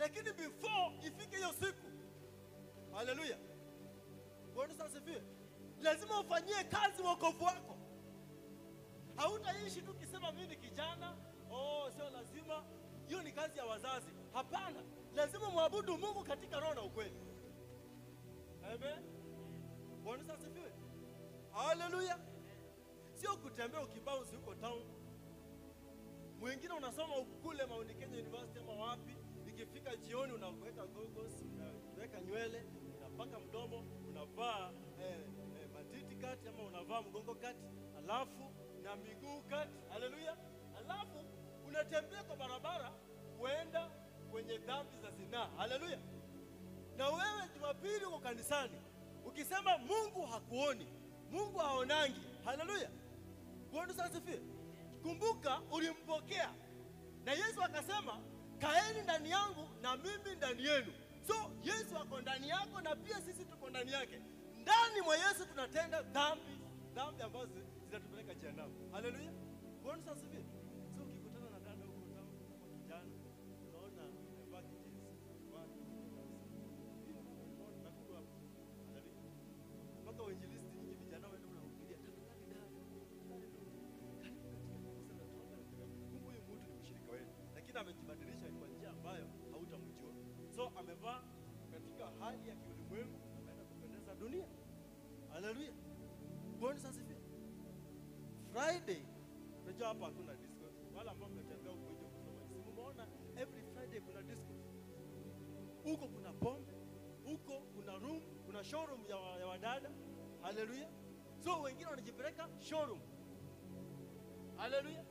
lakini before ifike hiyo siku, haleluya, Bwana asifiwe, lazima ufanyie kazi wokovu wako. Hautaishi tu kisema mimi ni kijana, sio lazima. Hiyo ni kazi ya wazazi. Hapana, lazima muabudu Mungu katika roho na ukweli. Amen. Bwana asifiwe. Haleluya. Sio kutembea ukibounce huko town. Mwingine unasoma ukule Mount Kenya University ama wapi, ikifika jioni unaweka goggles, unaweka nywele, unapaka mdomo, unavaa matiti kati ama unavaa mgongo kati, alafu na miguu kati. Haleluya. Alafu unatembea kwa barabara kuenda kwenye dhambi za zinaa. Haleluya. Na wewe Jumapili uko kanisani ukisema Mungu hakuoni, Mungu haonangi. Haleluya. Bwana asifiwe. Kumbuka ulimpokea, na Yesu akasema kaeni ndani yangu na mimi ndani yenu. So Yesu ako ndani yako na pia sisi tuko ndani yake. Ndani mwa Yesu tunatenda dhambi ambazo zinatupeleka jehanamu. Haleluya. Bwana asifiwe. So ukikutana na dada huko town kwa kijana, unaona amevaa kijinsi, mpaka wainjilisti nyinyi vijana wenu mnahubiria tafadhali dada, Mungu huyu mtu ni mshirika wenu, lakini amejibadilisha kwa njia ambayo hautamjua. So amevaa katika hali ya kiulimwengu, ameenda kupendeza dunia. Haleluya. Bwana asifiwe. Friday, unajua hapa hakuna disco. Wala ambao mmetembea huko nje kusoma simu, umeona every Friday kuna disco. Huko kuna pombe, huko kuna room, kuna showroom ya wadada. Haleluya. So wengine wanajipeleka showroom. Haleluya.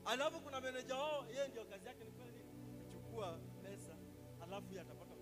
Alafu kuna manager wao, yeye ndio kazi yake ni kweli kuchukua pesa, alafu yatapata